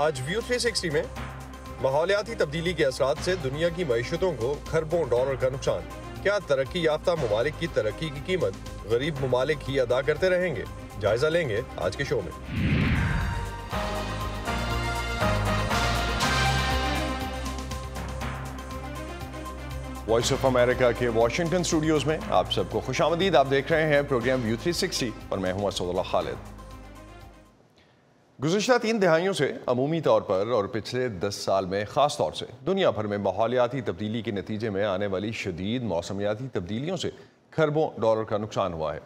آج ویو 360 میں ماحولیاتی تبدیلی کے اثرات سے دنیا کی معیشتوں کو کھربوں ڈالر کا نقصان. کیا ترقی یافتہ ممالک کی ترقی کی قیمت غریب ممالک ہی ادا کرتے رہیں گے؟ جائزہ لیں گے آج کے شو میں. وائس آف امریکہ کے واشنگٹن اسٹوڈیوز میں آپ سب کو خوش آمدید. آپ دیکھ رہے ہیں پروگرام ویو 360 اور میں ہوں اسد اللہ خالد. گزشتہ 3 دہائیوں سے عمومی طور پر اور پچھلے 10 سال میں خاص طور سے دنیا بھر میں ماحولیاتی تبدیلی کے نتیجے میں آنے والی شدید موسمیاتی تبدیلیوں سے کھربوں ڈالر کا نقصان ہوا ہے.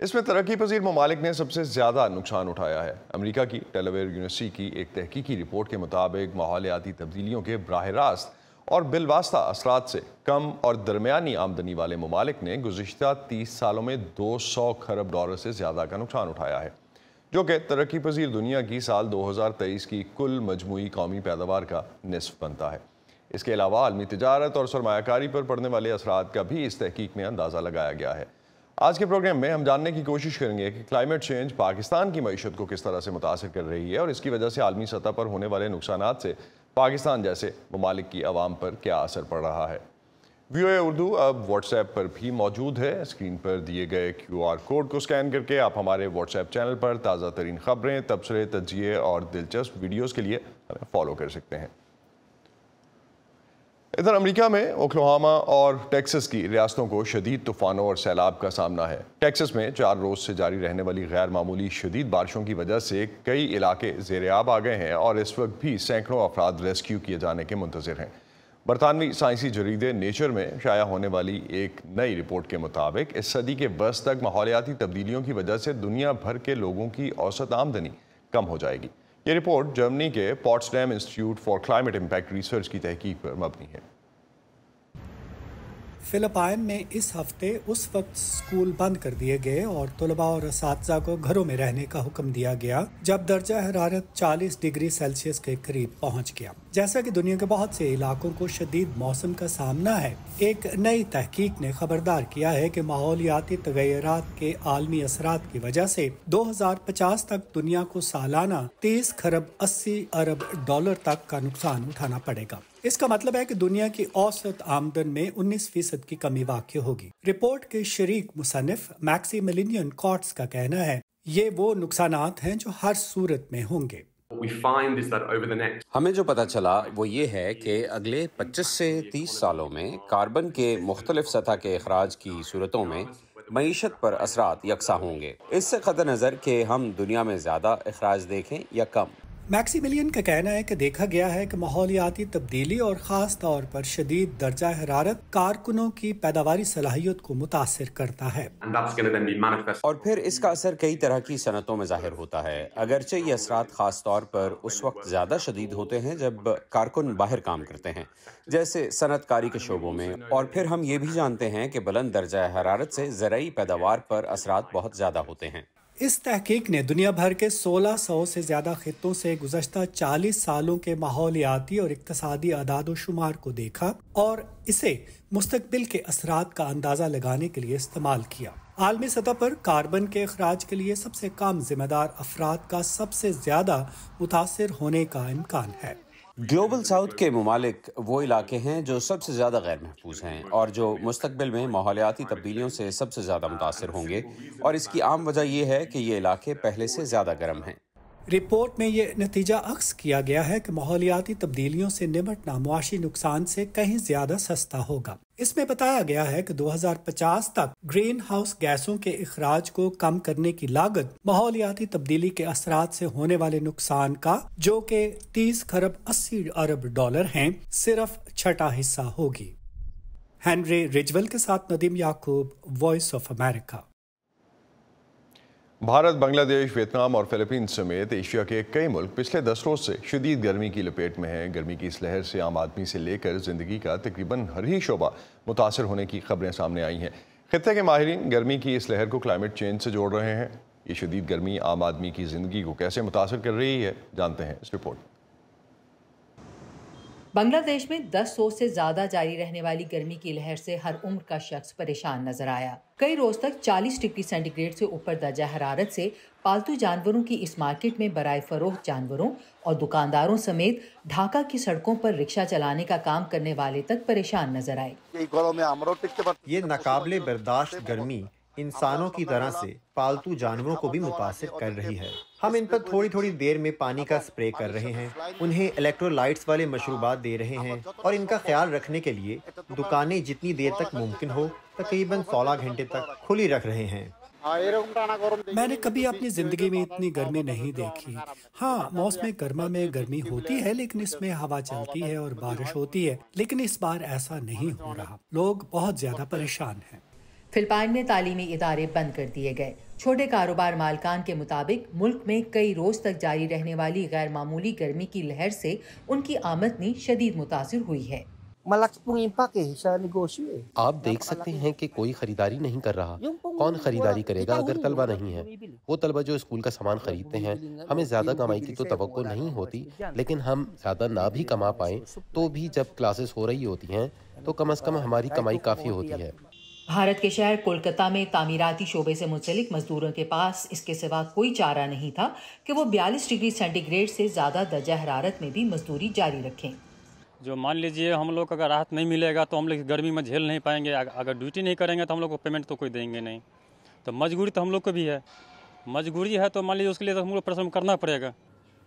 اس میں ترقی پذیر ممالک نے سب سے زیادہ نقصان اٹھایا ہے. امریکہ کی ڈیلاویئر یونیورسٹی کی ایک تحقیقی رپورٹ کے مطابق ماحولیاتی تبدیلیوں کے براہ راست اور بالواسطہ اثرات سے کم اور درمیانی آمدنی والے ممالک نے گزشتہ 30 سالوں میں 200 کھرب ڈالر سے زیادہ کا نقصان اٹھایا ہے، جو کہ ترقی پذیر دنیا کی سال 2023 کی کل مجموعی قومی پیداوار کا نصف بنتا ہے. اس کے علاوہ عالمی تجارت اور سرمایہ کاری پر پڑنے والے اثرات کا بھی اس تحقیق میں اندازہ لگایا گیا ہے. آج کے پروگرام میں ہم جاننے کی کوشش کریں گے کہ کلائمیٹ چینج پاکستان کی معیشت کو کس طرح سے متاثر کر رہی ہے اور اس کی وجہ سے عالمی سطح پر ہونے والے نقصانات سے پاکستان جیسے ممالک کی عوام پر کیا اثر پڑ رہا ہے. وی او اے اردو اب واٹس ایپ پر بھی موجود ہے. اسکرین پر دیے گئے QR کوڈ کو سکین کر کے آپ ہمارے واٹس ایپ چینل پر تازہ ترین خبریں، تبصرے، تجزیے اور دلچسپ ویڈیوز کے لیے ہمیں فالو کر سکتے ہیں. ادھر امریکہ میں اوکلاہوما اور ٹیکسس کی ریاستوں کو شدید طوفانوں اور سیلاب کا سامنا ہے. ٹیکسس میں 4 روز سے جاری رہنے والی غیر معمولی شدید بارشوں کی وجہ سے کئی علاقے زیر آب آ گئے ہیں اور اس وقت بھی سینکڑوں افراد ریسکیو کیے جانے کے منتظر ہیں. برطانوی سائنسی جریدے نیچر میں شائع ہونے والی ایک نئی رپورٹ کے مطابق اس صدی کے بس تک ماحولیاتی تبدیلیوں کی وجہ سے دنیا بھر کے لوگوں کی اوسط آمدنی کم ہو جائے گی. یہ رپورٹ جرمنی کے Potsdam institute for climate impact research کی تحقیق پر مبنی ہے. فلپائن میں اس ہفتے اس وقت اسکول بند کر دیے گئے اور طلباء اور اساتذہ کو گھروں میں رہنے کا حکم دیا گیا جب درجہ حرارت 40 ڈگری سیلسیس کے قریب پہنچ گیا. جیسا کہ دنیا کے بہت سے علاقوں کو شدید موسم کا سامنا ہے، ایک نئی تحقیق نے خبردار کیا ہے کہ ماحولیاتی تغیرات کے عالمی اثرات کی وجہ سے 2050 تک دنیا کو سالانہ 30 کھرب 80 ارب ڈالر تک کا نقصان اٹھانا پڑے گا. اس کا مطلب ہے کہ دنیا کی اوسط آمدن میں 19% کی کمی واقع ہوگی. رپورٹ کے شریک مصنف میکسی ملینین کارٹس کا کہنا ہے یہ وہ نقصانات ہیں جو ہر صورت میں ہوں گے. ہمیں جو پتہ چلا وہ یہ ہے کہ اگلے 25 سے 30 سالوں میں کاربن کے مختلف سطح کے اخراج کی صورتوں میں معیشت پر اثرات یکساں ہوں گے، اس سے قطع نظر کہ ہم دنیا میں زیادہ اخراج دیکھیں یا کم. میکسی ملین کا کہنا ہے کہ دیکھا گیا ہے کہ ماحولیاتی تبدیلی اور خاص طور پر شدید درجہ حرارت کارکنوں کی پیداواری صلاحیت کو متاثر کرتا ہے، اور پھر اس کا اثر کئی طرح کی صنعتوں میں ظاہر ہوتا ہے. اگرچہ یہ اثرات خاص طور پر اس وقت زیادہ شدید ہوتے ہیں جب کارکن باہر کام کرتے ہیں، جیسے صنعت کاری کے شعبوں میں، اور پھر ہم یہ بھی جانتے ہیں کہ بلند درجہ حرارت سے زرعی پیداوار پر اثرات بہت زیادہ ہوتے ہیں. اس تحقیق نے دنیا بھر کے 1600 سے زیادہ خطوں سے گزشتہ 40 سالوں کے ماحولیاتی اور اقتصادی اعداد و شمار کو دیکھا اور اسے مستقبل کے اثرات کا اندازہ لگانے کے لیے استعمال کیا. عالمی سطح پر کاربن کے اخراج کے لیے سب سے کم ذمہ دار افراد کا سب سے زیادہ متاثر ہونے کا امکان ہے. گلوبل ساؤتھ کے ممالک وہ علاقے ہیں جو سب سے زیادہ غیر محفوظ ہیں اور جو مستقبل میں ماحولیاتی تبدیلیوں سے سب سے زیادہ متاثر ہوں گے، اور اس کی عام وجہ یہ ہے کہ یہ علاقے پہلے سے زیادہ گرم ہیں. رپورٹ میں یہ نتیجہ اخذ کیا گیا ہے کہ ماحولیاتی تبدیلیوں سے نمٹنا معاشی نقصان سے کہیں زیادہ سستا ہوگا. اس میں بتایا گیا ہے کہ 2050 تک گرین ہاؤس گیسوں کے اخراج کو کم کرنے کی لاگت ماحولیاتی تبدیلی کے اثرات سے ہونے والے نقصان کا، جو کہ 30 کھرب 80 ارب ڈالر ہیں، صرف 1/6 حصہ ہوگی. ہنری رجول کے ساتھ ندیم یعقوب، وائس آف امریکہ. بھارت، بنگلہ دیش، ویتنام اور فلپائنز سمیت ایشیا کے کئی ملک پچھلے 10 روز سے شدید گرمی کی لپیٹ میں ہیں. گرمی کی اس لہر سے عام آدمی سے لے کر زندگی کا تقریباً ہر ہی شعبہ متاثر ہونے کی خبریں سامنے آئی ہیں. خطے کے ماہرین گرمی کی اس لہر کو کلائمیٹ چینج سے جوڑ رہے ہیں. یہ شدید گرمی عام آدمی کی زندگی کو کیسے متاثر کر رہی ہے، جانتے ہیں اس رپورٹ. بنگلہ دیش میں 10 روز سے زیادہ جاری رہنے والی گرمی کی لہر سے ہر عمر کا شخص پریشان نظر آیا۔ کئی روز تک 40 ڈگری سینٹی گریڈ سے اوپر درجہ حرارت سے پالتو جانوروں کی اس مارکیٹ میں برائے فروخت جانوروں اور دکانداروں سمیت ڈھاکہ کی سڑکوں پر رکشہ چلانے کا کام کرنے والے تک پریشان نظر آئے۔ یہ ناقابل برداشت گرمی انسانوں کی طرح سے پالتو جانوروں کو بھی متاثر کر رہی ہے۔ ہم ان پر تھوڑی تھوڑی دیر میں پانی کا سپرے کر رہے ہیں، انہیں الیکٹرولائٹس والے مشروبات دے رہے ہیں اور ان کا خیال رکھنے کے لیے دکانیں جتنی دیر تک ممکن ہو تقریباً 16 گھنٹے تک کھلی رکھ رہے ہیں۔ میں نے کبھی اپنی زندگی میں اتنی گرمی نہیں دیکھی۔ ہاں، موسم گرما میں گرمی ہوتی ہے لیکن اس میں ہوا چلتی ہے اور بارش ہوتی ہے، لیکن اس بار ایسا نہیں ہو رہا۔ لوگ بہت زیادہ پریشان ہیں۔ فلپائن میں تعلیمی ادارے بند کر دیے گئے۔ چھوٹے کاروبار مالکان کے مطابق ملک میں کئی روز تک جاری رہنے والی غیر معمولی گرمی کی لہر سے ان کی آمدنی شدید متاثر ہوئی ہے۔ آپ دیکھ سکتے ہیں کہ کوئی خریداری نہیں کر رہا۔ کون خریداری کرے گا اگر طلبہ نہیں ہیں؟ وہ طلبہ جو اسکول کا سامان خریدتے ہیں، ہمیں زیادہ کمائی کی تو توقع نہیں ہوتی، لیکن ہم زیادہ نہ بھی کما پائیں تو بھی جب کلاسز ہو رہی ہوتی ہیں تو کم از کم ہماری کمائی کافی ہوتی ہے۔ بھارت کے شہر کولکتہ میں تعمیراتی شعبے سے منسلک مزدوروں کے پاس اس کے سوا کوئی چارہ نہیں تھا کہ وہ 42 ڈگری سینٹی گریڈ سے زیادہ درجہ حرارت میں بھی مزدوری جاری رکھیں۔ جو مان لیجئے ہم لوگ اگر راحت نہیں ملے گا تو ہم لوگ گرمی میں جھیل نہیں پائیں گے، اگر ڈیوٹی نہیں کریں گے تو ہم لوگ کو پیمنٹ تو کوئی دیں گے نہیں، تو مجبوری تو ہم لوگ کو بھی ہے، مجبوری ہے تو مان لیجیے اس کے لیے تو ہم لوگ پریشان کرنا پڑے گا۔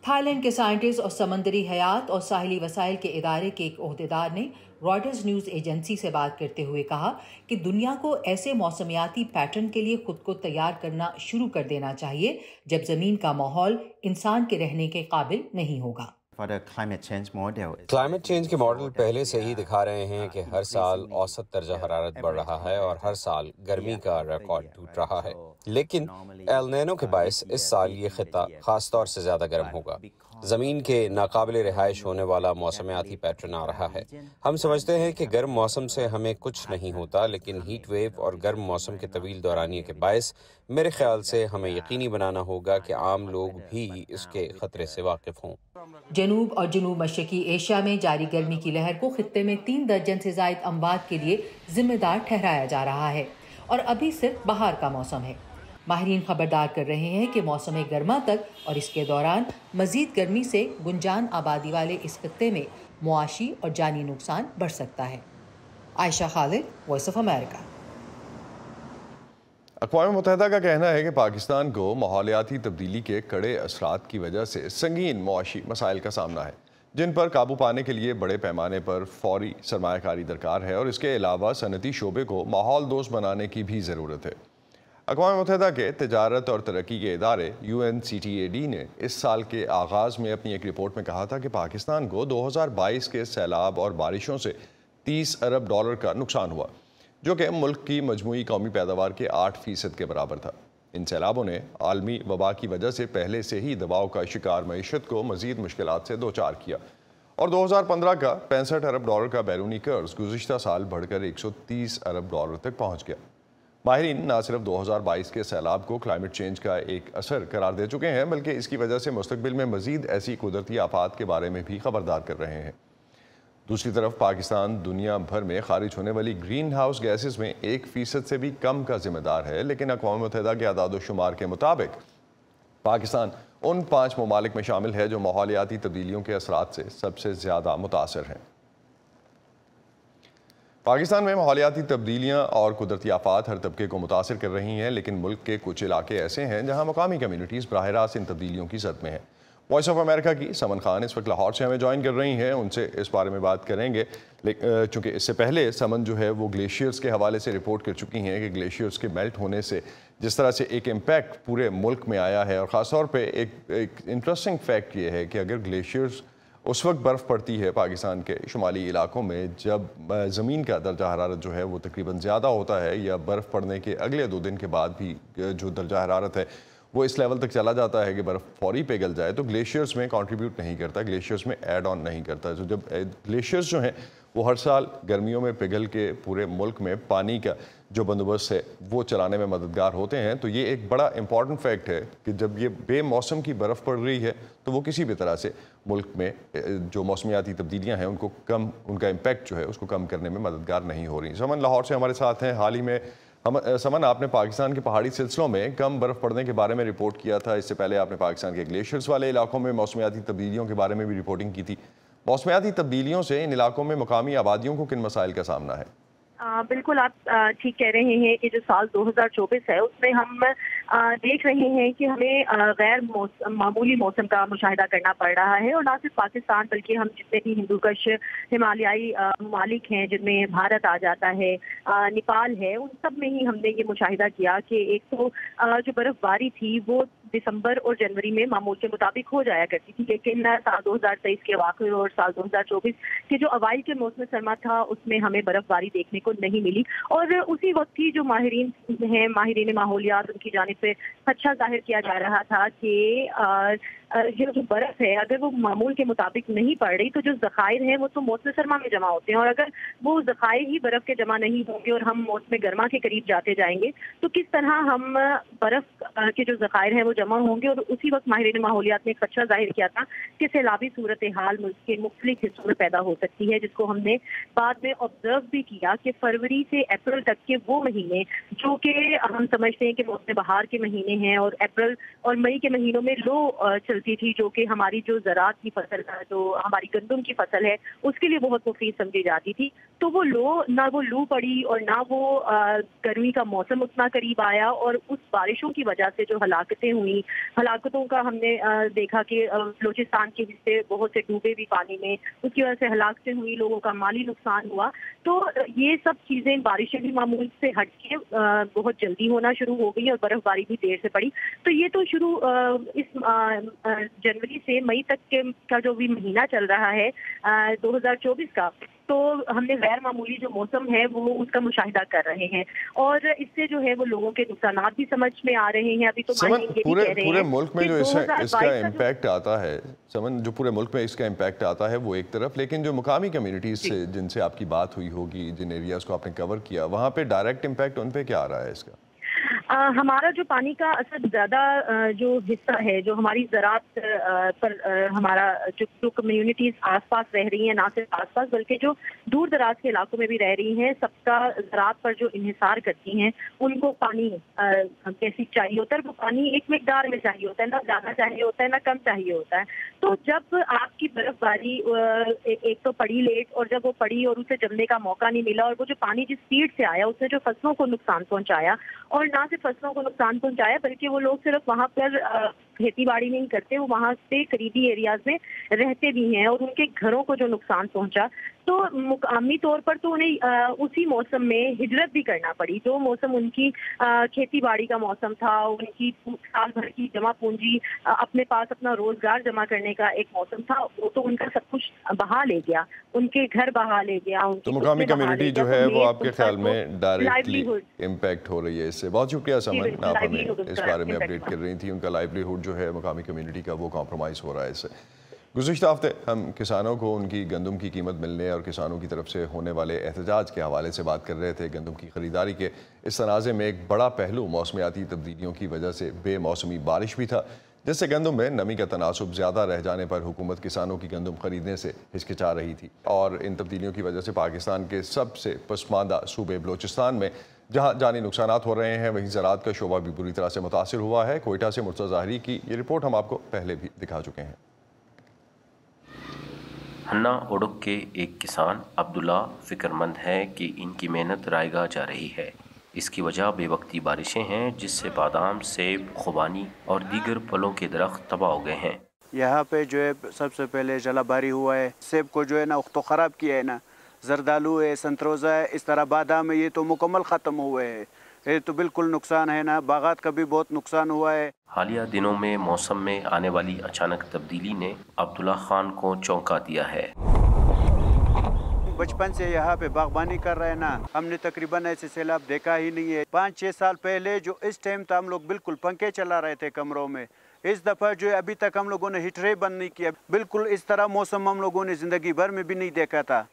تھائی لینڈ کے سائنٹسٹ اور سمندری حیات اور ساحلی وسائل کے ادارے کے ایک عہدیدار نے رائٹرز نیوز ایجنسی سے بات کرتے ہوئے کہا کہ دنیا کو ایسے موسمیاتی پیٹرن کے لیے خود کو تیار کرنا شروع کر دینا چاہیے جب زمین کا ماحول انسان کے رہنے کے قابل نہیں ہوگا۔ کلائمیٹ چینج کے ماڈل پہلے سے ہی دکھا رہے ہیں کہ ہر سال اوسط درجہ حرارت بڑھ رہا ہے اور ہر سال گرمی کا ریکارڈ ٹوٹ رہا ہے، لیکن ایل نینو کے باعث اس سال یہ خطہ خاص طور سے زیادہ گرم ہوگا۔ زمین کے ناقابل رہائش ہونے والا موسمیاتی پیٹرن آ رہا ہے۔ ہم سمجھتے ہیں کہ گرم موسم سے ہمیں کچھ نہیں ہوتا، لیکن ہیٹ ویو اور گرم موسم کے طویل دورانیے کے باعث میرے خیال سے ہمیں یقینی بنانا ہوگا کہ عام لوگ بھی اس کے خطرے سے واقف ہوں۔ جنوب اور جنوب مشرقی ایشیا میں جاری گرمی کی لہر کو خطے میں 3 درجن سے زائد اموات کے لیے ذمہ دار ٹھہرایا جا رہا ہے اور ابھی صرف بہار کا موسم ہے۔ ماہرین خبردار کر رہے ہیں کہ موسم گرما تک اور اس کے دوران مزید گرمی سے گنجان آبادی والے اس خطے میں معاشی اور جانی نقصان بڑھ سکتا ہے۔ عائشہ خالد، وائس آف امریکہ۔ اقوام متحدہ کا کہنا ہے کہ پاکستان کو ماحولیاتی تبدیلی کے کڑے اثرات کی وجہ سے سنگین معاشی مسائل کا سامنا ہے، جن پر قابو پانے کے لیے بڑے پیمانے پر فوری سرمایہ کاری درکار ہے اور اس کے علاوہ صنعتی شعبے کو ماحول دوست بنانے کی بھی ضرورت ہے۔ اقوام متحدہ کے تجارت اور ترقی کے ادارے UNCTAD نے اس سال کے آغاز میں اپنی ایک رپورٹ میں کہا تھا کہ پاکستان کو 2022 کے سیلاب اور بارشوں سے $30 ارب کا نقصان ہوا، جو کہ ملک کی مجموعی قومی پیداوار کے 8% کے برابر تھا۔ ان سیلابوں نے عالمی وبا کی وجہ سے پہلے سے ہی دباؤ کا شکار معیشت کو مزید مشکلات سے دوچار کیا اور 2015 کا $65 ارب کا بیرونی قرض گزشتہ سال بڑھ کر $130 ارب تک پہنچ گیا۔ ماہرین نہ صرف 2022 کے سیلاب کو کلائمیٹ چینج کا ایک اثر قرار دے چکے ہیں، بلکہ اس کی وجہ سے مستقبل میں مزید ایسی قدرتی آفات کے بارے میں بھی خبردار کر رہے ہیں۔ دوسری طرف پاکستان دنیا بھر میں خارج ہونے والی گرین ہاؤس گیسز میں 1% سے بھی کم کا ذمہ دار ہے، لیکن اقوام متحدہ کے اعداد و شمار کے مطابق پاکستان ان 5 ممالک میں شامل ہے جو ماحولیاتی تبدیلیوں کے اثرات سے سب سے زیادہ متاثر ہیں۔ پاکستان میں ماحولیاتی تبدیلیاں اور قدرتی آفات ہر طبقے کو متاثر کر رہی ہیں، لیکن ملک کے کچھ علاقے ایسے ہیں جہاں مقامی کمیونٹیز براہ راست ان تبدیلیوں کی زد میں ہیں۔ وائس آف امریکہ کی سمن خان اس وقت لاہور سے ہمیں جوائن کر رہی ہیں، ان سے اس بارے میں بات کریں گے، چونکہ اس سے پہلے سمن جو ہے وہ گلیشیئرز کے حوالے سے رپورٹ کر چکی ہیں کہ گلیشیئرز کے میلٹ ہونے سے جس طرح سے ایک امپیکٹ پورے ملک میں آیا ہے، اور خاص طور پہ ایک انٹرسٹنگ فیکٹ یہ ہے کہ اگر گلیشیئرز اس وقت برف پڑتی ہے پاکستان کے شمالی علاقوں میں جب زمین کا درجہ حرارت جو ہے وہ تقریباً زیادہ ہوتا ہے، یا برف پڑنے کے اگلے 2 دن کے بعد بھی جو درجہ حرارت ہے وہ اس لیول تک چلا جاتا ہے کہ برف فوری پگھل جائے، تو گلیشیئرز میں کنٹریبیوٹ نہیں کرتا، گلیشیئرز میں ایڈ آن نہیں کرتا۔ تو جب گلیشیئرز جو ہیں وہ ہر سال گرمیوں میں پگھل کے پورے ملک میں پانی کا جو بندوبست ہے وہ چلانے میں مددگار ہوتے ہیں۔ تو یہ ایک بڑا امپورٹنٹ فیکٹ ہے کہ جب یہ بے موسم کی برف پڑ رہی ہے تو وہ کسی بھی طرح سے ملک میں جو موسمیاتی تبدیلیاں ہیں ان کا امپیکٹ جو ہے اس کو کم کرنے میں مددگار نہیں ہو رہی۔ سمن لاہور سے ہمارے ساتھ ہیں۔ حال ہی میں سمن، آپ نے پاکستان کے پہاڑی سلسلوں میں کم برف پڑنے کے بارے میں رپورٹ کیا تھا، اس سے پہلے آپ نے پاکستان کے گلیشیئرز والے علاقوں میں موسمیاتی تبدیلیوں کے بارے میں بھی رپورٹنگ کی تھی۔ موسمیاتی تبدیلیوں سے ان علاقوں میں مقامی آبادیوں کو کن مسائل کا سامنا ہے؟ بالکل آپ ٹھیک کہہ رہے ہیں کہ جو سال 2024 ہے اس میں ہم دیکھ رہے ہیں کہ ہمیں غیر معمولی موسم کا مشاہدہ کرنا پڑ رہا ہے، اور نہ صرف پاکستان بلکہ ہم جتنے بھی ہندوکش ہمالیائی ممالک ہیں جن میں بھارت آ جاتا ہے، نیپال ہے، ان سب میں ہی ہم نے یہ مشاہدہ کیا کہ ایک تو جو برف باری تھی وہ دسمبر اور جنوری میں معمول کے مطابق ہو جایا کرتی تھی، لیکن سال 2023 کے واقعے اور سال 2024 کے جو اوائل کے موسم سرما تھا اس میں ہمیں برف باری دیکھنے کو نہیں ملی، اور اسی وقت ہی جو ماہرین ہیں، ماہرین ماحولیات، ان کی جانب سے خدشہ ظاہر کیا جا رہا تھا کہ یہ جو برف ہے اگر وہ معمول کے مطابق نہیں پڑ رہی تو جو ذخائر ہیں وہ تو موسم سرما میں جمع ہوتے ہیں، اور اگر وہ ذخائر ہی برف کے جمع نہیں ہوں گے اور ہم موسم گرما کے قریب جاتے جائیں گے تو کس طرح ہم برف کے جو ذخائر ہیں وہ جمع ہوں گے۔ اور اسی وقت ماہرین ماحولیات نے ایک خدشہ ظاہر کیا تھا کہ سیلابی صورتحال ملک کے مختلف حصوں میں پیدا ہو سکتی ہے، جس کو ہم نے بعد میں آبزرو بھی کیا کہ فروری سے اپریل تک کے وہ مہینے جو کہ ہم سمجھتے ہیں کہ موسم بہار کے مہینے ہیں، اور اپریل اور مئی کے مہینوں میں لو چلتی تھی جو کہ ہماری جو زراعت کی فصل ہے، جو ہماری گندم کی فصل ہے، اس کے لیے بہت مفید سمجھی جاتی تھی، تو وہ نہ وہ لو پڑی اور نہ وہ گرمی کا موسم اتنا قریب آیا، اور اس بارشوں کی وجہ سے جو ہلاکتیں ہوئی، ہلاکتوں کا ہم نے دیکھا کہ بلوچستان کے حصے بہت سے ڈوبے بھی پانی میں، اس کی وجہ سے ہلاکتیں ہوئی، لوگوں کا مالی نقصان ہوا۔ تو یہ سب چیزیں، بارشیں بھی معمول سے ہٹ کے بہت جلدی ہونا شروع ہو گئی اور برف باری بھی دیر سے پڑی۔ تو یہ تو شروع اس جنوری سے مئی تک کا جو بھی مہینہ چل رہا ہے 2024 کا، تو ہم نے غیر معمولی جو موسم ہے وہ اس کا مشاہدہ کر رہے ہیں، اور اس سے جو ہے وہ لوگوں کے نقصانات بھی سمجھ میں آ رہے ہیں۔ ابھی تو پورے ملک میں جو اس کا امپیکٹ آتا ہے، جو پورے ملک میں اس کا امپیکٹ آتا ہے وہ ایک طرف، لیکن جو مقامی کمیونٹیز سے جن سے آپ کی بات ہوئی ہوگی، جن ایریاز کو آپ نے کور کیا، وہاں پہ ڈائریکٹ امپیکٹ ان پہ کیا آ رہا ہے اس کا؟ ہمارا جو پانی کا اثر زیادہ جو حصہ ہے، جو ہماری زراعت پر ہمارا جو کمیونٹیز آس پاس رہ رہی ہیں، نہ صرف آس پاس بلکہ جو دور دراز کے علاقوں میں بھی رہ رہی ہیں، سب کا زراعت پر جو انحصار کرتی ہیں، ان کو پانی کیسی چاہیے ہوتا ہے، وہ پانی ایک مقدار میں چاہیے ہوتا ہے، نہ زیادہ چاہیے ہوتا ہے نہ کم چاہیے ہوتا ہے۔ تو جب آپ کی برف باری ایک تو پڑی لیٹ، اور جب وہ پڑی اور اسے جمنے کا موقع نہیں ملا، اور وہ جو پانی جس اسپیڈ سے آیا اس نے جو فصلوں کو نقصان پہنچایا، اور نہ صرف فصلوں کو نقصان پہنچایا بلکہ وہ لوگ صرف وہاں پر کھیتی باڑی نہیں کرتے، وہ وہاں سے قریبی ایریاز میں رہتے بھی ہیں، اور ان کے گھروں کو جو نقصان پہنچا تو مقامی طور پر تو انہیں اسی موسم میں ہجرت بھی کرنا پڑی۔ جو موسم ان کی کھیتی باڑی کا موسم تھا، ان کی سال بھر کی جمع پونجی، اپنے پاس اپنا روزگار جمع کرنے کا ایک موسم تھا، وہ تو ان کا سب کچھ بہا لے گیا، ان کے گھر بہا لے گیا۔ تو مقامی کمیونٹی جو ہے وہ آپ کے خیال میں ڈائریکٹلی امپیکٹ ہو رہی ہے اس سے؟ بہت شکریہ سمن، آپ ہمیں اس بارے میں اپڈیٹ کر رہی تھی۔ ان کا لائیولی ہوڈ جو ہے مقامی کمیونٹی کا وہ کمپرومائز ہو رہا ہے اس سے۔ گزشتہ ہفتے ہم کسانوں کو ان کی گندم کی قیمت ملنے اور کسانوں کی طرف سے ہونے والے احتجاج کے حوالے سے بات کر رہے تھے۔ گندم کی خریداری کے اس تنازع میں ایک بڑا پہلو موسمیاتی تبدیلیوں کی وجہ سے بے موسمی بارش بھی تھا، جس سے گندم میں نمی کا تناسب زیادہ رہ جانے پر حکومت کسانوں کی گندم خریدنے سے ہچکچا رہی تھی۔ اور ان تبدیلیوں کی وجہ سے پاکستان کے سب سے پسماندہ صوبے بلوچستان میں جہاں جانی نقصانات ہو رہے ہیں، وہیں زراعت کا شعبہ بھی بری طرح سے متاثر ہوا ہے۔ کوئٹہ سے مرتضی ظاہری کی یہ رپورٹ ہم آپ کو پہلے بھی دکھا چکے ہیں۔ ہنہ اوڑک کے ایک کسان عبداللہ فکر مند ہے کہ ان کی محنت رائے گاہ جا رہی ہے۔ اس کی وجہ بے وقتی بارشیں ہیں، جس سے بادام، سیب، خوبانی اور دیگر پھلوں کے درخت تباہ ہو گئے ہیں۔ یہاں پہ جو ہے سب سے پہلے جلا باری ہوا ہے، سیب کو جو ہے نا تو خراب کیا ہے نا، زردالو ہے، سنتروزہ ہے، اس طرح بادام ہے، یہ تو مکمل ختم ہوئے ہیں، یہ تو بالکل نقصان ہے نا، باغات کا بھی بہت نقصان ہوا ہے۔ حالیہ دنوں میں موسم میں آنے والی اچانک تبدیلی نے عبداللہ خان کو چونکا دیا ہے۔ بچپن سے یہاں پہ باغبانی کر رہے ہیں نا، ہم نے تقریباً ایسے سیلاب دیکھا ہی نہیں ہے۔ 5-6 سال پہلے جو اس ٹائم تھا ہم لوگ بالکل پنکھے چلا رہے تھے کمروں میں، اس دفعہ جو ہے ابھی تک ہم لوگوں نے ہیٹریں بند نہیں کیا، بالکل اس طرح موسم ہم لوگوں نے زندگی بھر میں بھی نہیں دیکھا تھا۔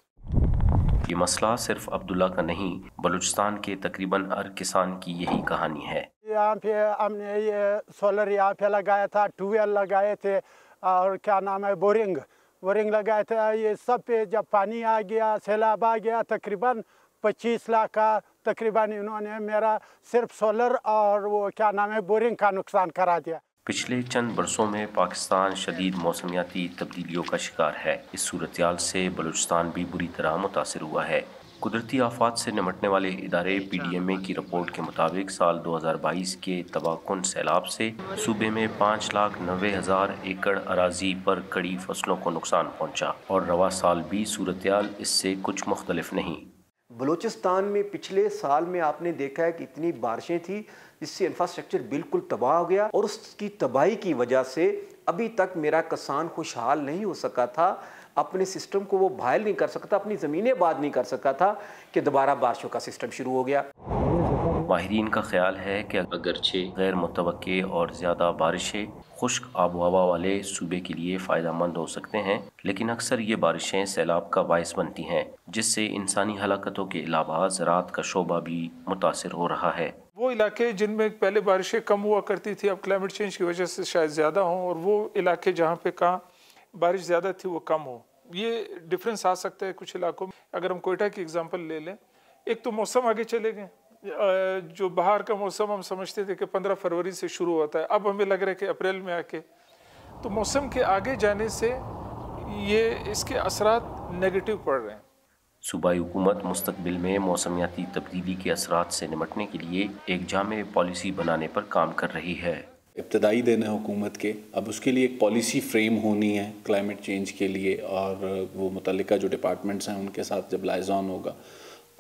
یہ مسئلہ صرف عبداللہ کا نہیں، بلوچستان کے تقریباً ہر کسان کی یہی کہانی ہے۔ یہاں پہ ہم نے یہ سولر یہاں پہ لگایا تھا، ٹیوب ویل لگائے تھے اور کیا نام ہے بورنگ لگائے تھے۔ یہ سب پہ جب پانی آ گیا، سیلاب آ گیا، تقریباً 25 لاکھ کا تقریباً انہوں نے میرا صرف سولر اور وہ کیا نام ہے بورنگ کا نقصان کرا دیا۔ پچھلے چند برسوں میں پاکستان شدید موسمیاتی تبدیلیوں کا شکار ہے۔ اس صورتحال سے بلوچستان بھی بری طرح متاثر ہوا ہے۔ قدرتی آفات سے نمٹنے والے ادارے پی ڈی ایم اے کی رپورٹ کے مطابق سال 2022 کے تباہ کن سیلاب سے صوبے میں 5,90,000 ایکڑ اراضی پر کڑی فصلوں کو نقصان پہنچا، اور رواں سال بھی صورتحال اس سے کچھ مختلف نہیں۔ بلوچستان میں پچھلے سال میں آپ نے دیکھا ہے کہ اتنی بارشیں تھیں جس سے انفراسٹرکچر بالکل تباہ ہو گیا، اور اس کی تباہی کی وجہ سے ابھی تک میرا کسان خوشحال نہیں ہو سکا تھا، اپنے سسٹم کو وہ بحال نہیں کر سکتا، اپنی زمینیں آباد نہیں کر سکا تھا کہ دوبارہ بارشوں کا سسٹم شروع ہو گیا۔ ماہرین کا خیال ہے کہ اگرچہ غیر متوقع اور زیادہ بارشیں خشک آب و ہوا والے صوبے کے لیے فائدہ مند ہو سکتے ہیں، لیکن اکثر یہ بارشیں سیلاب کا باعث بنتی ہیں، جس سے انسانی ہلاکتوں کے علاوہ زراعت کا شعبہ بھی متاثر ہو رہا ہے۔ وہ علاقے جن میں پہلے بارشیں کم ہوا کرتی تھی، اب کلائمیٹ چینج کی وجہ سے شاید زیادہ ہوں، اور وہ علاقے جہاں پہ کہاں بارش زیادہ تھی وہ کم ہو، یہ ڈفرینس آ سکتا ہے کچھ علاقوں میں۔ اگر ہم کوئٹہ کی اگزامپل لے لیں، ایک تو موسم آگے چلے گئے، جو بہار کا موسم ہم سمجھتے تھے کہ 15 فروری سے شروع ہوتا ہے، اب ہمیں لگ رہا ہے کہ اپریل میں آ کے، تو موسم کے آگے جانے سے یہ اس کے اثرات نیگیٹو پڑ رہے ہیں۔ صوبائی حکومت مستقبل میں موسمیاتی تبدیلی کے اثرات سے نمٹنے کے لیے ایک جامع پالیسی بنانے پر کام کر رہی ہے۔ ابتدائی دن ہے حکومت کے، اب اس کے لیے ایک پالیسی فریم ہونی ہے کلائمیٹ چینج کے لیے، اور وہ متعلقہ جو ڈپارٹمنٹس ہیں ان کے ساتھ جب لائزان ہوگا،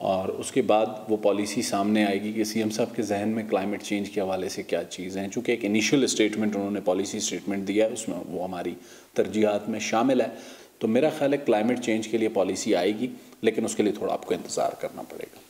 اور اس کے بعد وہ پالیسی سامنے آئے گی کہ سی ایم صاحب کے ذہن میں کلائمیٹ چینج کے حوالے سے کیا چیزیں ہیں۔ چونکہ ایک انیشیل اسٹیٹمنٹ انہوں نے پالیسی اسٹیٹمنٹ دیا ہے، اس میں وہ ہماری ترجیحات میں شامل ہے، تو میرا خیال ہے کلائمیٹ چینج کے لیے پالیسی آئے گی، لیکن اس کے لیے تھوڑا آپ کو انتظار کرنا پڑے گا۔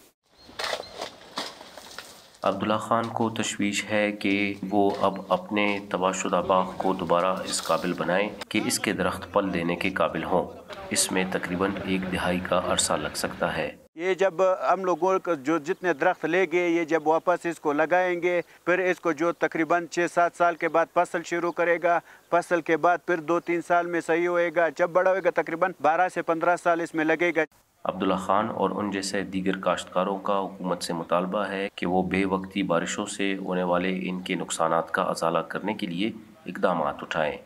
عبداللہ خان کو تشویش ہے کہ وہ اب اپنے تباہ شدہ باغ کو دوبارہ اس قابل بنائیں کہ اس کے درخت پل دینے کے قابل ہوں۔ اس میں تقریباً 1 دہائی کا عرصہ لگ سکتا ہے۔ یہ جب ہم لوگوں کو جو جتنے درخت لے گئے، یہ جب واپس اس کو لگائیں گے، پھر اس کو جو تقریباً 6-7 سال کے بعد فصل شروع کرے گا، فصل کے بعد پھر 2-3 سال میں صحیح ہوئے گا، جب بڑا ہوئے گا تقریباً 12 سے 15 سال اس میں لگے گا۔ عبداللہ خان اور ان جیسے دیگر کاشتکاروں کا حکومت سے مطالبہ ہے کہ وہ بے وقتی بارشوں سے ہونے والے ان کے نقصانات کا ازالہ کرنے کے لیے اقدامات اٹھائیں،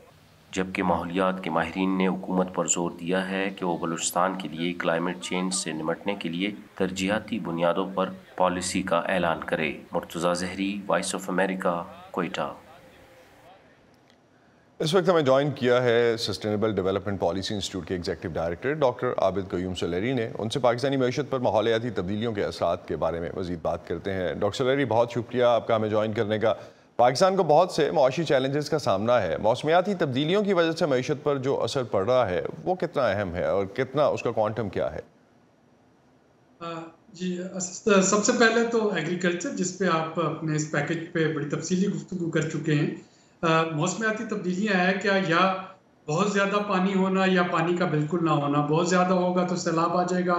جبکہ ماحولیات کے ماہرین نے حکومت پر زور دیا ہے کہ وہ بلوچستان کے لیے کلائمیٹ چینج سے نمٹنے کے لیے ترجیحاتی بنیادوں پر پالیسی کا اعلان کرے۔ مرتضیٰ زہری، وائس آف امریکہ، کوئٹہ۔ اس وقت ہمیں جوائن کیا ہے سسٹینیبل ڈیولپمنٹ پالیسی انسٹیٹیوٹ کے ایگزیکٹو ڈائریکٹر ڈاکٹر عابد قیوم سلیری نے۔ ان سے پاکستانی معیشت پر ماحولیاتی تبدیلیوں کے اثرات کے بارے میں مزید بات کرتے ہیں۔ ڈاکٹر سلیری، بہت شکریہ آپ کا ہمیں جوائن کرنے کا۔ پاکستان کو بہت سے معاشی چیلنجز کا سامنا ہے، موسمیاتی تبدیلیوں کی وجہ سے معیشت پر جو اثر پڑ رہا ہے وہ کتنا اہم ہے اور کتنا اس کا کوانٹم کیا ہے؟ جی، سب سے پہلے تو ایگریکلچر، جس پہ آپ اپنے اس پیکج پہ بڑی تفصیلی گفتگو کر چکے ہیں۔ موسمیاتی تبدیلیاں ہیں کیا، یا بہت زیادہ پانی ہونا یا پانی کا بالکل نہ ہونا، بہت زیادہ ہوگا تو سیلاب آ جائے گا،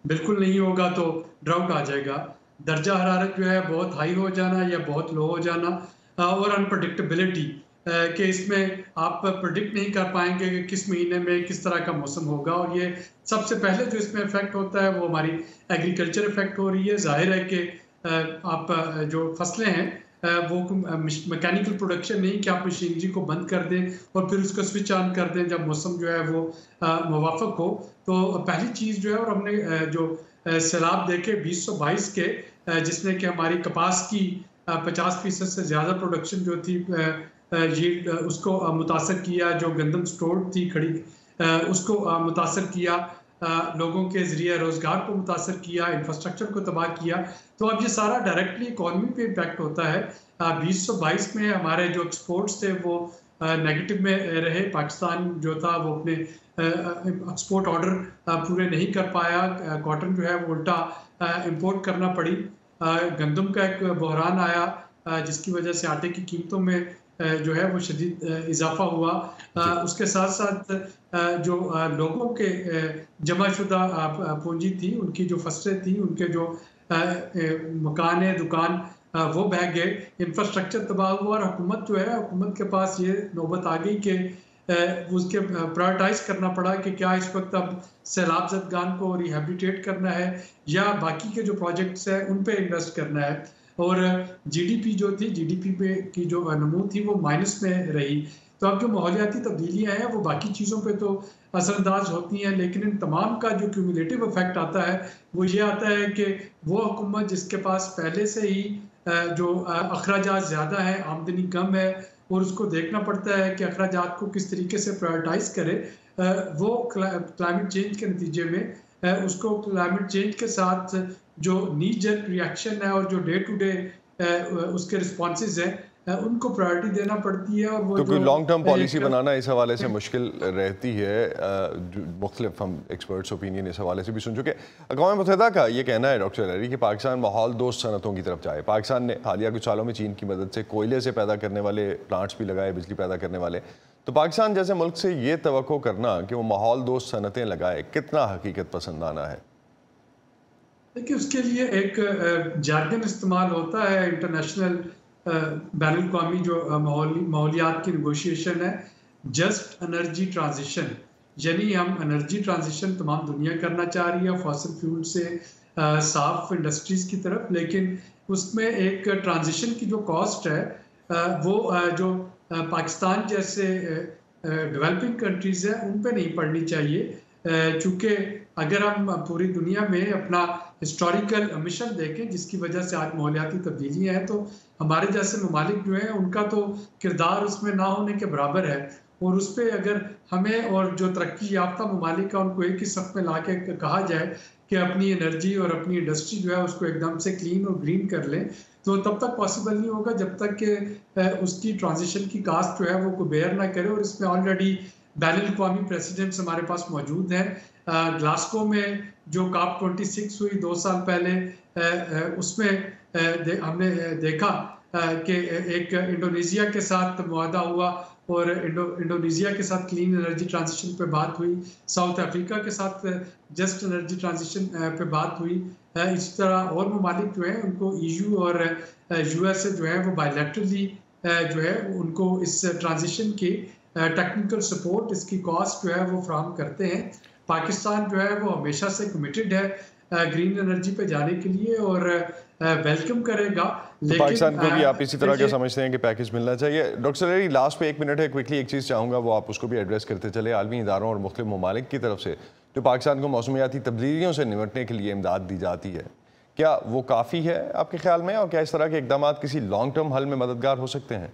بالکل نہیں ہوگا تو ڈراؤٹ آ جائے گا، درجہ حرارت جو ہے بہت ہائی ہو جانا یا بہت لو ہو جانا، اور انپرڈکٹیبلٹی کہ اس میں آپ پرڈکٹ نہیں کر پائیں گے کہ کس مہینے میں کس طرح کا موسم ہوگا، اور یہ سب سے پہلے جو اس میں افیکٹ ہوتا ہے وہ ہماری ایگریکلچر افیکٹ ہو رہی ہے۔ ظاہر ہے کہ آپ جو فصلیں ہیں وہ میکینیکل پروڈکشن نہیں کہ آپ مشینری کو بند کر دیں اور پھر اس کو سوئچ آن کر دیں جب موسم جو ہے وہ موافق ہو۔ تو پہلی چیز جو ہے، اور ہم نے جو سیلاب دیکھے 2022 کے، جس نے کہ ہماری کپاس کی 50% سے زیادہ پروڈکشن جو تھی یہ اس کو متاثر کیا، جو گندم سٹور تھی کھڑی اس کو متاثر کیا، لوگوں کے ذریعہ روزگار کو متاثر کیا، انفراسٹرکچر کو تباہ کیا۔ تو اب یہ سارا ڈائریکٹلی اکانومی پہ امپیکٹ ہوتا ہے۔ 2022 میں ہمارے جو ایکسپورٹس تھے وہ نیگیٹو میں رہے، پاکستان جو تھا وہ اپنے ایکسپورٹ آرڈر پورے نہیں کر پایا، کاٹن جو ہے وہ الٹا امپورٹ کرنا پڑی، گندم کا ایک بحران آیا جس کی وجہ سے آٹے کی قیمتوں میں جو ہے وہ شدید اضافہ ہوا۔ اس کے ساتھ ساتھ جو لوگوں کے جمع شدہ پونجی تھی، ان کی جو فصلیں تھیں، ان کے جو مکان دکان وہ بہہ گئے، انفراسٹرکچر تباہ ہوا، اور حکومت جو ہے، حکومت کے پاس یہ نوبت آ گئی کہ اس کے پرائرٹائز کرنا پڑا کہ کیا اس وقت اب سیلاب زدگان کو ریہیبلیٹیٹ کرنا ہے یا باقی کے جو پروجیکٹس ہیں ان پہ انویسٹ کرنا ہے. اور جی ڈی پی جو تھی، جی ڈی پی پہ کی جو نمو تھی وہ مائنس میں رہی. تو اب جو ماحولیاتی تبدیلیاں ہیں وہ باقی چیزوں پہ تو اثر انداز ہوتی ہیں، لیکن ان تمام کا جو کیومولیٹو افیکٹ آتا ہے وہ یہ آتا ہے کہ وہ حکومت جس کے پاس پہلے سے ہی جو اخراجات زیادہ ہیں، آمدنی کم ہے، اور اس کو دیکھنا پڑتا ہے کہ اخراجات کو کس طریقے سے پرائرٹائز کرے، وہ کلائمیٹ چینج کے نتیجے میں اس کو کلائمیٹ چینج کے ساتھ جو نی جرک ریئیکشن ہے اور جو ڈے ٹو ڈے اس کے رسپانسز ہیں ان کو پرائرٹی دینا پڑتی ہے. اور وہ تو لانگ ٹرم پالیسی بنانا اس حوالے سے مشکل رہتی ہے. مختلف ہم ایکسپرٹس اوپینین اس حوالے سے بھی سن چکے. اقوام متحدہ کا یہ کہنا ہے ڈاکٹر لہری کہ پاکستان ماحول دوست صنعتوں کی طرف جائے. پاکستان نے حالیہ کچھ سالوں میں چین کی مدد سے کوئلے سے پیدا کرنے والے پلانٹس بھی لگائے، بجلی پیدا کرنے والے. تو پاکستان جیسے ملک سے یہ توقع کرنا کہ وہ ماحول دوست صنعتیں لگائے کتنا حقیقت پسندانہ ہے؟ دیکھیے، اس کے لیے ایک جارگن استعمال ہوتا ہے، انٹرنیشنل بین الاقوامی جو ماحولیات کی نیگوشیشن ہے، جسٹ انرجی ٹرانزیشن. یعنی ہم انرجی ٹرانزیشن تمام دنیا کرنا چاہ رہی ہے فاسل فیول سے صاف انڈسٹریز کی طرف، لیکن اس میں ایک ٹرانزیشن کی جو کاسٹ ہے وہ جو پاکستان جیسے ڈیولپنگ کنٹریز ہیں ان پہ نہیں پڑنی چاہیے. چونکہ اگر ہم پوری دنیا میں اپنا ہسٹوریکل مشن دیکھیں جس کی وجہ سے آج ماحولیاتی تبدیلیاں ہیں، تو ہمارے جیسے ممالک جو ہیں ان کا تو کردار اس میں نہ ہونے کے برابر ہے. اور اس پہ اگر ہمیں اور جو ترقی یافتہ ممالک کا ان کو ایک ہی صف میں لا کے کہا جائے کہ اپنی انرجی اور اپنی انڈسٹری جو ہے اس کو ایک دم سے کلین اور گرین کر لیں، تو تب تک پاسبل نہیں ہوگا جب تک کہ اس کی ٹرانزیشن کی کاسٹ جو ہے وہ کوئی بیئر نہ کرے. اور اس میں آلریڈی بین الاقوامی پریسیڈنٹس ہمارے پاس موجود ہیں. گلاسکو میں جو کاپ 26 ہوئی 2 سال پہلے، اس میں ہم نے دیکھا کہ ایک انڈونیزیا کے ساتھ معاہدہ ہوا اور انڈونیزیا کے ساتھ کلین انرجی ٹرانزیشن پہ بات ہوئی، ساؤتھ افریقہ کے ساتھ جسٹ انرجی ٹرانزیشن پہ بات ہوئی. اس طرح اور ممالک جو ہیں ان کو EU اور USA جو ہے وہ بائیلیٹرلی جو ہے ان کو اس ٹرانزیشن کی ٹیکنیکل سپورٹ، اس کی کاسٹ جو ہے وہ فراہم کرتے ہیں. پاکستان جو ہے وہ ہمیشہ سے کمیٹڈ ہے گرین انرجی پہ جانے کے لیے اور ویلکم کرے گا. پاکستان کو بھی آپ اسی طرح کا سمجھتے ہیں کہ پیکج ملنا چاہیے؟ ڈاکٹر لہری، لاسٹ پہ 1 منٹ ہے، کوئکلی ایک چیز چاہوں گا وہ آپ اس کو بھی ایڈریس کرتے چلے. عالمی اداروں اور مختلف ممالک کی طرف سے جو پاکستان کو موسمیاتی تبدیلیوں سے نمٹنے کے لیے امداد دی جاتی ہے، کیا وہ کافی ہے آپ کے خیال میں؟ اور کیا اس طرح کے اقدامات کسی لانگ ٹرم حل میں مددگار ہو سکتے ہیں؟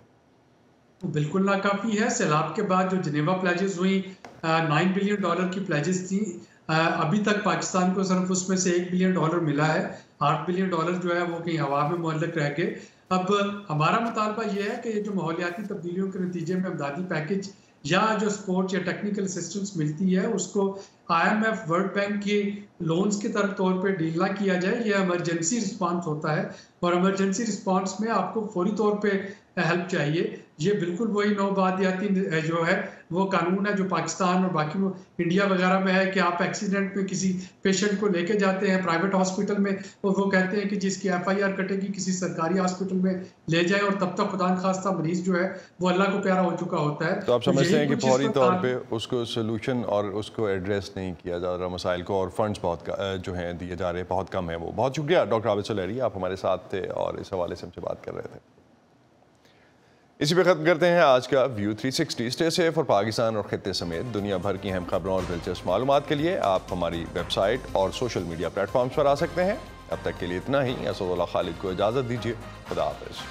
بالکل ناکافی ہے. سیلاب کے بعد جو جنیوا پلیجز ہوئی، $9 بلین کی پلیجز تھیں، ابھی تک پاکستان کو صرف اس میں سے $1 بلین ملا ہے. $8 بلین جو ہے وہ کہیں ہوا میں معلق رہ گئے. اب ہمارا مطالبہ یہ ہے کہ جو ماحولیاتی تبدیلیوں کے نتیجے میں امدادی پیکج یا جو سپورٹ یا ٹیکنیکل اسسٹنس ملتی ہے اس کو IMF ورلڈ بینک کے لونز کے طور پہ ڈیل نہ کیا جائے. یہ ایمرجنسی رسپانس ہوتا ہے اور ایمرجنسی رسپانس میں آپ کو فوری طور پہ ہیلپ چاہیے. یہ بالکل وہی نوبادیاتی جو ہے وہ قانون ہے جو پاکستان اور باقی انڈیا وغیرہ میں ہے کہ آپ ایکسیڈنٹ میں کسی پیشنٹ کو لے کے جاتے ہیں پرائیویٹ ہاسپٹل میں اور وہ کہتے ہیں کہ جس کی FIR کٹے گی کسی سرکاری ہاسپٹل میں لے جائیں، اور تب تک خدا نخواستہ مریض جو ہے وہ اللہ کو پیارا ہو چکا ہوتا ہے. تو آپ سمجھتے ہیں کہ فوری طور پہ اس کو سولوشن اور اس کو ایڈریس نہیں کیا جا رہا مسائل کو، اور فنڈز بہت جو ہیں دیے جا رہے بہت کم ہیں. وہ بہت شکریہ ڈاکٹر عابد لہری، آپ ہمارے ساتھ تھے اور اس حوالے سے ہم سے بات کر رہے تھے. اسی پہ ختم کرتے ہیں آج کا ویو 360. اسٹے سیف اور پاکستان اور خطے سمیت دنیا بھر کی اہم خبروں اور دلچسپ معلومات کے لیے آپ ہماری ویب سائٹ اور سوشل میڈیا پلیٹ فارمز پر آ سکتے ہیں. اب تک کے لیے اتنا ہی. اسد اللہ خالد کو اجازت دیجیے. خدا حافظ.